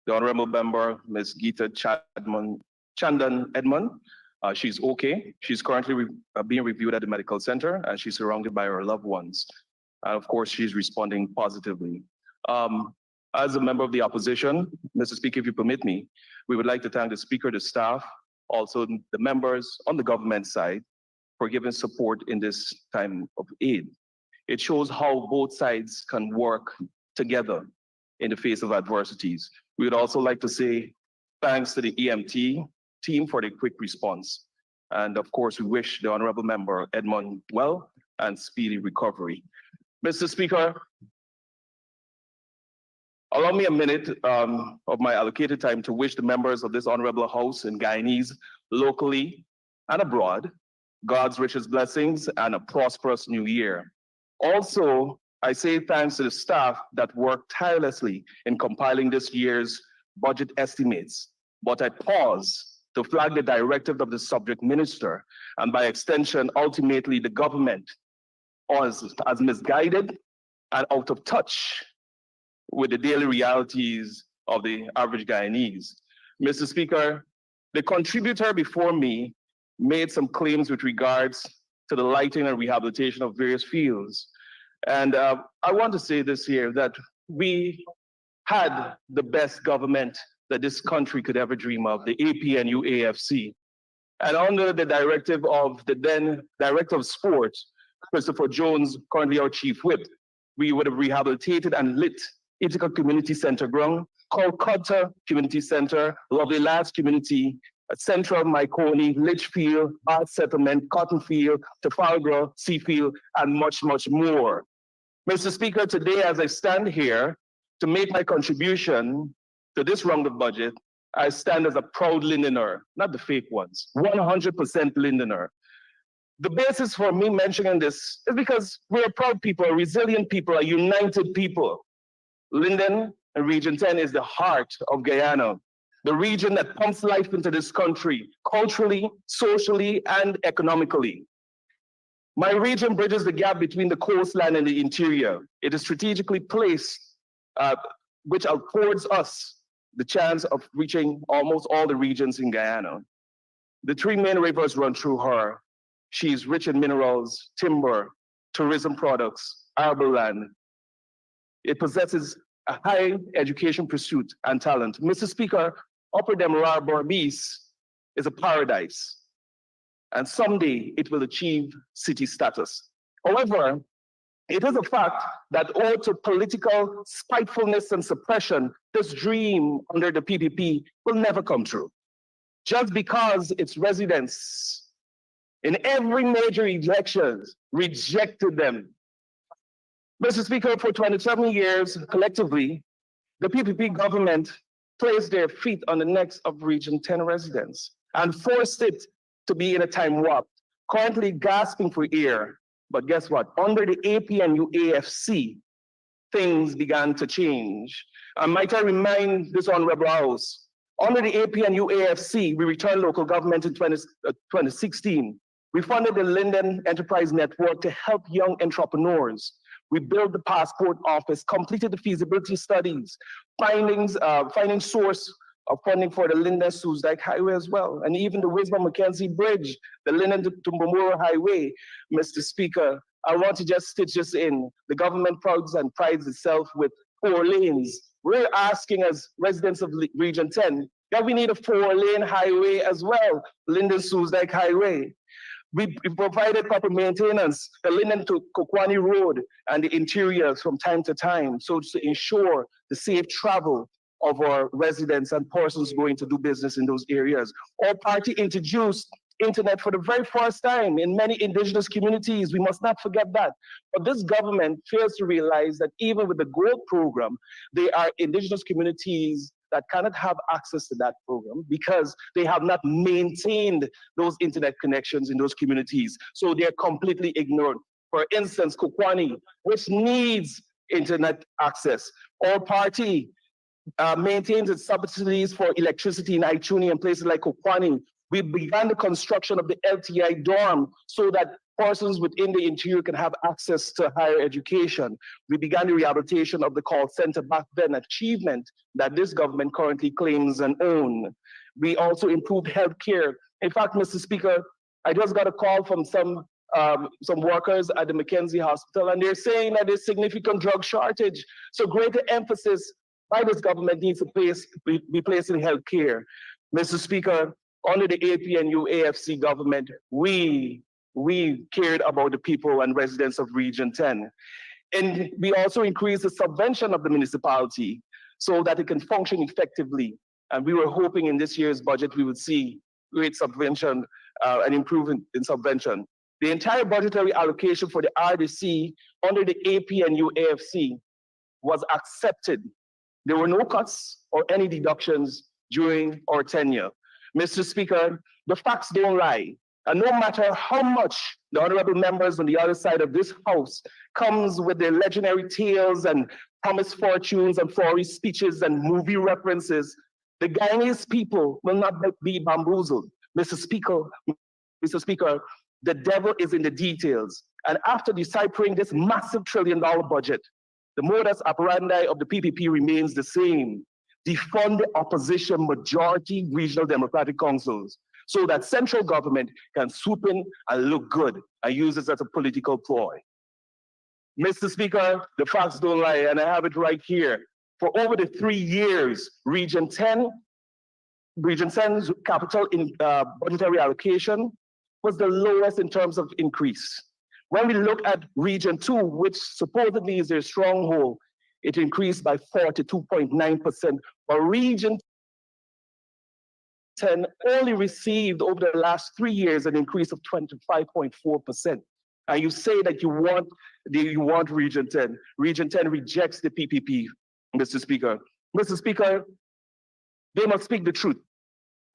the Honorable Member, Ms. Geeta Chandan Edmond. She's okay. She's currently being reviewed at the medical center, and she's surrounded by her loved ones. And of course, she's responding positively. As a member of the opposition, Mr. Speaker, if you permit me, we would like to thank the Speaker, the staff, also the members on the government side for giving support in this time of aid. It shows how both sides can work together in the face of adversities. We would also like to say thanks to the EMT team for the quick response. And of course, we wish the Honorable Member Edmond well and speedy recovery. Mr. Speaker, allow me a minute of my allocated time to wish the members of this Honorable House and Guyanese locally and abroad God's richest blessings and a prosperous new year. Also, I say thanks to the staff that worked tirelessly in compiling this year's budget estimates, but I pause to flag the directive of the subject minister, and by extension, ultimately the government as misguided and out of touch with the daily realities of the average Guyanese. Mr. Speaker, the contributor before me made some claims with regards to the lighting and rehabilitation of various fields. And I want to say this here, that we had the best government that this country could ever dream of, the APNU AFC. And under the directive of the then Director of Sport, Christopher Jones, currently our Chief Whip, we would have rehabilitated and lit Ithaca Community Center ground, Calcutta Community Center, Lovely Lads Community, Central Myconi, Litchfield, Art Settlement, Cottonfield, Trafalgar, Seafield, and much, much more. Mr. Speaker, today as I stand here to make my contribution to this round of budget, I stand as a proud Lindener, not the fake ones, 100% Lindener. The basis for me mentioning this is because we're a proud people, a resilient people, a united people. Linden and Region 10 is the heart of Guyana, the region that pumps life into this country, culturally, socially, and economically. My region bridges the gap between the coastline and the interior. It is strategically placed, which affords us the chance of reaching almost all the regions in Guyana. The three main rivers run through her. She is rich in minerals, timber, tourism products, arable land. It possesses a high education pursuit and talent. Mr. Speaker, Upper Demerara Berbice is a paradise, and someday it will achieve city status. However, it is a fact that owed to political spitefulness and suppression, this dream under the PPP will never come true. Just because its residents in every major election rejected them. Mr. Speaker, for 27 years, collectively, the PPP government placed their feet on the necks of Region 10 residents and forced it to be in a time warp, currently gasping for air. But guess what? Under the APNU AFC, things began to change. And might I remind this Honorable House, under the APNU AFC, we returned local government in 2016. We funded the Linden Enterprise Network to help young entrepreneurs. We built the passport office, completed the feasibility studies, finding source of funding for the Linden-Soosdijk Highway as well, and even the Wismar-Mackenzie Bridge, the Linden-to-Tumbumuro Highway. Mr. Speaker, I want to just stitch this in. The government prides itself with 4 lanes. We're asking as residents of Region 10 that we need a 4-lane highway as well, Linden-Soosdijk Highway. We provided proper maintenance, the Linden to Kokwani Road and the interiors from time to time, so to ensure the safe travel of our residents and persons going to do business in those areas. Our party introduced internet for the very first time in many indigenous communities. We must not forget that. But this government fails to realize that even with the GOLD program, there are indigenous communities that cannot have access to that program because they have not maintained those internet connections in those communities. So they're completely ignored. For instance, Kokwani, which needs internet access. Our party maintains its subsidies for electricity in Ituni and places like Kokwani. We began the construction of the LTI dorm so that persons within the interior can have access to higher education. We began the rehabilitation of the call center back then, achievement that this government currently claims and own. We also improved healthcare. In fact, Mr. Speaker, I just got a call from some workers at the Mackenzie Hospital, and they're saying that there's significant drug shortage. So greater emphasis by this government needs to be placed in healthcare. Mr. Speaker, under the APNU AFC government, we cared about the people and residents of Region 10. And we also increased the subvention of the municipality so that it can function effectively. And we were hoping in this year's budget we would see great subvention and improvement in subvention. The entire budgetary allocation for the RDC under the APNU AFC was accepted. There were no cuts or any deductions during our tenure. Mr. Speaker, the facts don't lie. And no matter how much the honorable members on the other side of this house comes with their legendary tales and promised fortunes and flowery speeches and movie references, the Guyanese people will not be bamboozled. Mr. Speaker, the devil is in the details. And after deciphering this massive trillion-dollar budget, the modus operandi of the PPP remains the same. Defund the opposition majority regional democratic councils so that central government can swoop in and look good and use this as a political ploy. Mr. Speaker, the facts don't lie, and I have it right here. For over the 3 years, Region 10's capital in budgetary allocation was the lowest in terms of increase. When we look at Region 2, which supposedly is their stronghold, it increased by 42.9%, but Region 10 only received over the last 3 years an increase of 25.4%. And you say that you want Region 10. Region 10 rejects the PPP, Mr. Speaker. Mr. Speaker, they must speak the truth.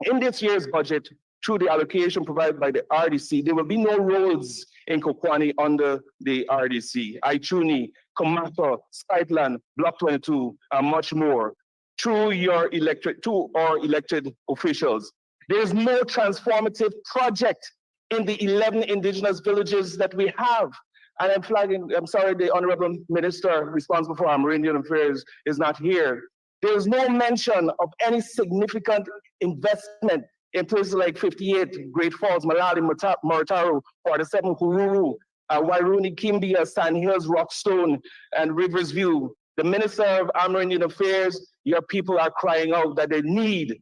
In this year's budget, through the allocation provided by the RDC, there will be no roads in Kokwani under the RDC. Aichuni, Komata, Skytland, Block 22, and much more. Through our elected officials. There is no transformative project in the 11 indigenous villages that we have. And I'm sorry, the Honorable Minister responsible for Amerindian Affairs is not here. There is no mention of any significant investment in places like 58, Great Falls, Malali, Morataro, 47, Kururu, Wairuni, Kimbia, Sand Hills, Rockstone, and Rivers View. The Minister of Amerindian Affairs, your people are crying out that they need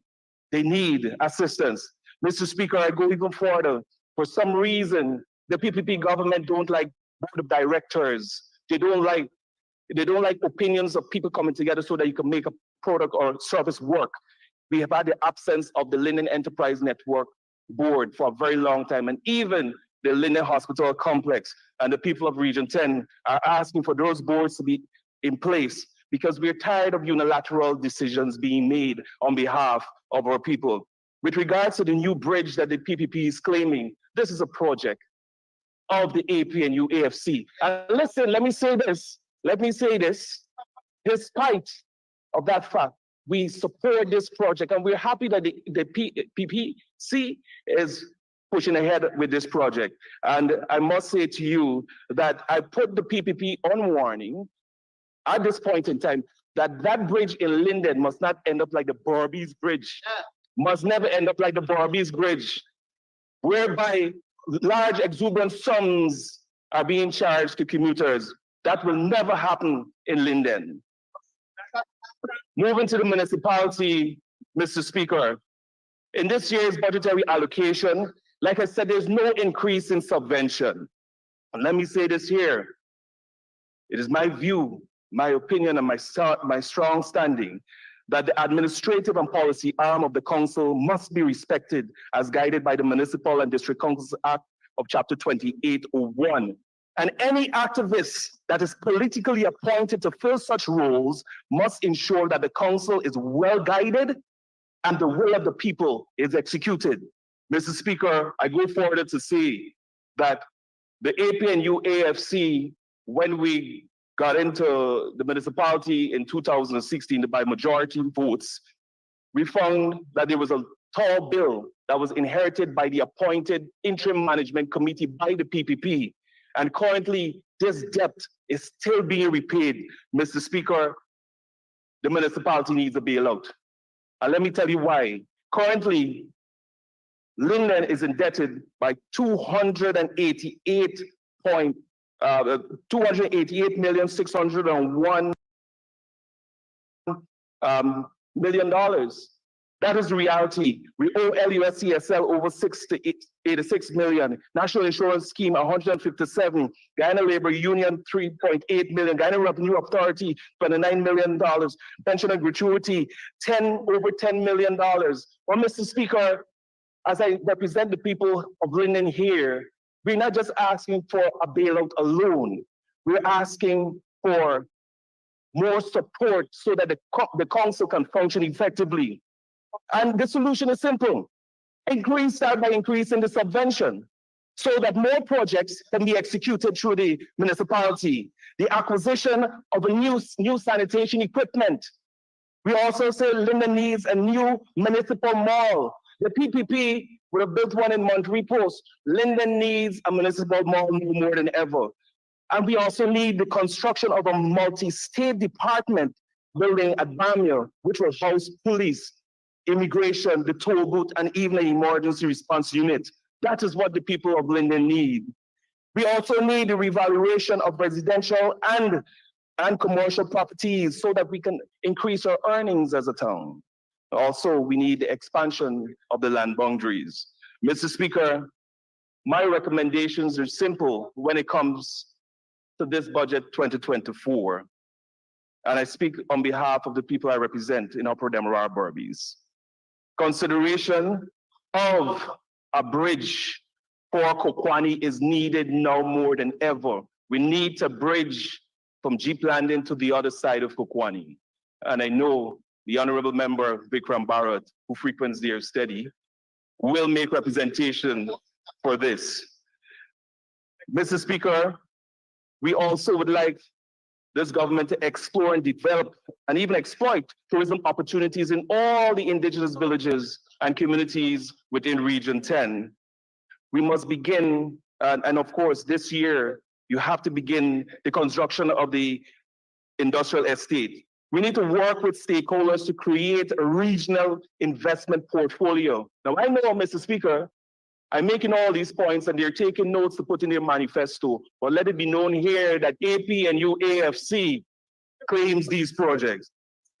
assistance. Mr. Speaker, I go even further. For some reason, the PPP government don't like board of directors. They don't like opinions of people coming together so that you can make a product or service work. We have had the absence of the Linden Enterprise Network board for a very long time, and even the Linden Hospital Complex and the people of Region 10 are asking for those boards to be in place because we're tired of unilateral decisions being made on behalf of our people. With regards to the new bridge that the PPP is claiming, this is a project of the APNU AFC. And listen, let me say this, despite of that fact, we support this project and we're happy that the PPC is pushing ahead with this project. And I must say to you that I put the PPP on warning at this point in time that that bridge in Linden must not end up like the Barbies Bridge. Must never end up like the Barbies Bridge, whereby large exuberant sums are being charged to commuters. That will never happen in Linden. Moving to the municipality, Mr. Speaker, in this year's budgetary allocation, like I said, there's no increase in subvention. And let me say this here. It is my view, my opinion, and my strong standing that the administrative and policy arm of the council must be respected as guided by the Municipal and District Councils Act of Chapter 2801. And any activist that is politically appointed to fill such roles must ensure that the council is well guided and the will of the people is executed. Mr. Speaker, I go further to say that the APNU AFC, when we got into the municipality in 2016 by majority votes, we found that there was a tall bill that was inherited by the appointed interim management committee by the PPP. And currently, this debt is still being repaid. Mr. Speaker, the municipality needs a bailout. And let me tell you why. Currently, Linden is indebted by 288,601 million dollars. That is the reality. We owe LUSCSL over 86 million. National Insurance Scheme 157. Guyana Labor Union 3.8 million. Guyana Revenue Authority $29 million. Pension and gratuity over $10 million. Well, Mr. Speaker, as I represent the people of Linden here, we're not just asking for a bailout alone. We're asking for more support so that the council can function effectively. And the solution is simple. Start by increasing the subvention so that more projects can be executed through the municipality. The acquisition of a new sanitation equipment. We also say Linden needs a new municipal mall. The PPP would have built one in Monterey Post. Linden needs a municipal mall more than ever. And we also need the construction of a multi-state department building at Bamia, which will house police, immigration, the toll booth, and even an emergency response unit. That is what the people of Linden need. We also need the revaluation of residential and commercial properties so that we can increase our earnings as a town. Also, we need the expansion of the land boundaries. Mr. Speaker, my recommendations are simple when it comes to this budget 2024. And I speak on behalf of the people I represent in Upper Demerara Berbice. Consideration of a bridge for Kokwani is needed now more than ever. We need to bridge from Jeep Landing to the other side of Kokwani. And I know the Honorable Member Vikram Bharat, who frequents there steady, will make representation for this. Mr. Speaker, we also would like this government to explore and develop and even exploit tourism opportunities in all the indigenous villages and communities within Region 10. We must begin, and of course this year, you have to begin the construction of the industrial estate. We need to work with stakeholders to create a regional investment portfolio. Now I know, Mr. Speaker, I'm making all these points and they're taking notes to put in their manifesto, but let it be known here that AP and UAFC claims these projects.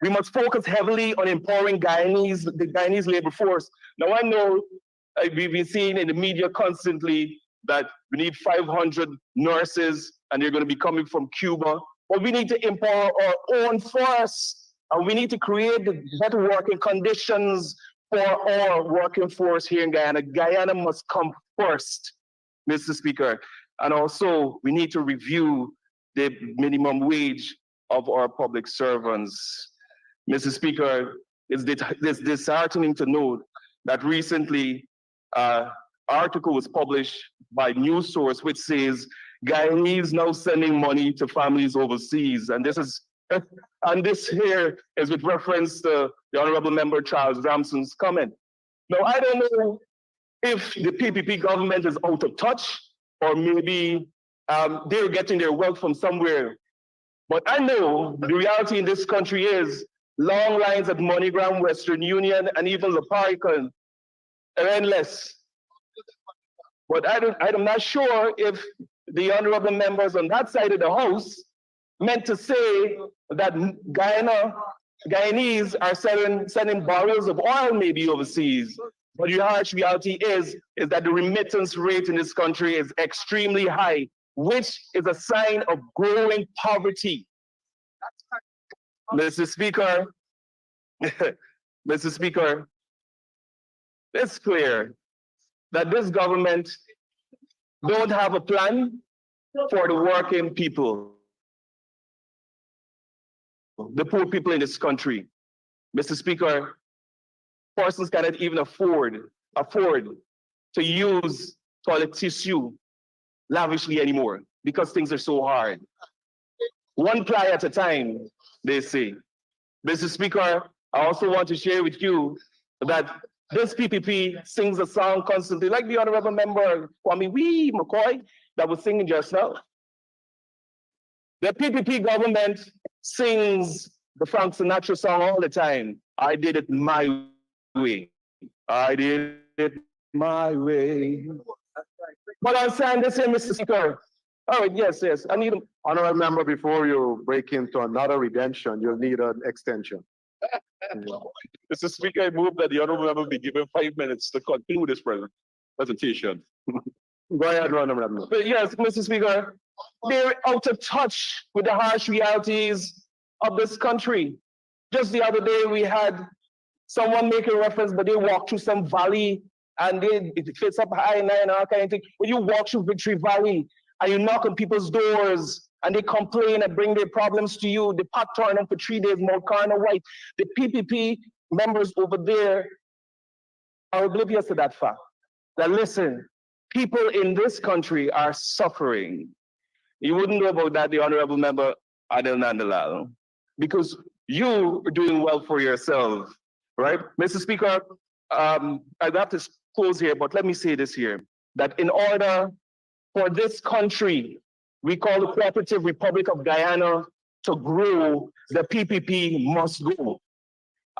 We must focus heavily on empowering the Guyanese labor force. Now I know we've been seeing in the media constantly that we need 500 nurses and they're going to be coming from Cuba, but we need to empower our own force and we need to create the better working conditions for our working force here in Guyana. Guyana must come first, Mr. Speaker. And also, we need to review the minimum wage of our public servants. Mr. Speaker, it's disheartening to note that recently, article was published by News Source, which says Guyanese now sending money to families overseas. And this here is with reference to the Honorable Member Charles Ramson's comment. Now, I don't know if the PPP government is out of touch or maybe they're getting their wealth from somewhere. But I know the reality in this country is long lines at MoneyGram, Western Union, and even the Paricon are endless. But I'm not sure if the honorable members on that side of the house meant to say that Guyanese are sending barrels of oil maybe overseas. But the harsh reality is that the remittance rate in this country is extremely high, which is a sign of growing poverty. Mr. Speaker, Mr. Speaker, it's clear that this government don't have a plan for the working people, the poor people in this country. Mr. Speaker, persons cannot even afford to use toilet tissue lavishly anymore because things are so hard. One ply at a time, they say. Mr. Speaker, I also want to share with you that This PPP sings a song constantly, like the honorable member Kwame Wee McCoy that was singing just now. The PPP government sings the Frank Sinatra song all the time. I did it my way. I did it my way. But I'm saying this here, Mr. Speaker. All right, yes. I need a Honorable member, before you break into another redemption, you'll need an extension. Mr. Speaker, I move that the honorable member be given 5 minutes to conclude this presentation. Go ahead, honorable member. But yes, Mr. Speaker, they're out of touch with the harsh realities of this country. Just the other day, we had someone make a reference, but they walked through some valley and it fits up high and all kind of thing. When you walk through Victory Valley and you knock on people's doors and they complain and bring their problems to you, the pot torn up for 3 days, Mount Carno White, the PPP members over there are oblivious to that fact. That listen, people in this country are suffering. You wouldn't know about that, the honorable member Adel Nandalal, because you are doing well for yourself, right? Mr. Speaker, I have to close here, but let me say this here, that in order for this country, we call the Cooperative Republic of Guyana, to grow, the PPP must go.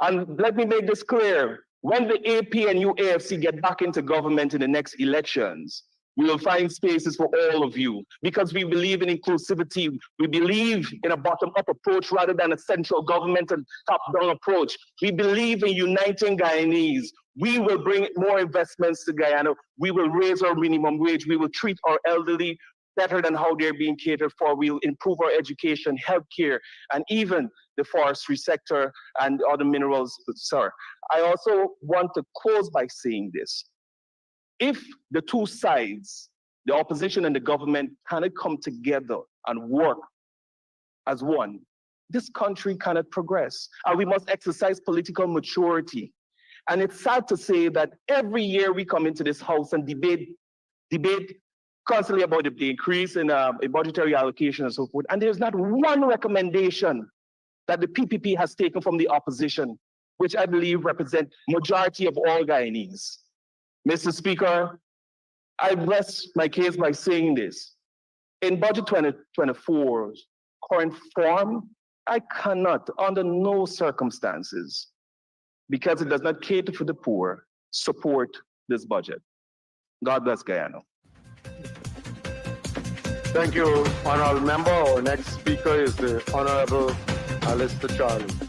And let me make this clear, when the AP and UAFC get back into government in the next elections, we will find spaces for all of you because we believe in inclusivity. We believe in a bottom-up approach rather than a central government and top-down approach. We believe in uniting Guyanese. We will bring more investments to Guyana. We will raise our minimum wage. We will treat our elderly better than how they're being catered for. We'll improve our education, healthcare, and even the forestry sector and other minerals. Sir, I also want to close by saying this. If the two sides, the opposition and the government, cannot come together and work as one, this country cannot progress. And we must exercise political maturity. And it's sad to say that every year we come into this house and debate constantly about the increase in budgetary allocation and so forth. And there's not one recommendation that the PPP has taken from the opposition, which I believe represent majority of all Guyanese. Mr. Speaker, I rest my case by saying this. In Budget 2024's current form, I cannot, under no circumstances, because it does not cater for the poor, support this budget. God bless Guyana. Thank you, honorable member. Our next speaker is the Honorable Alistair Charlie.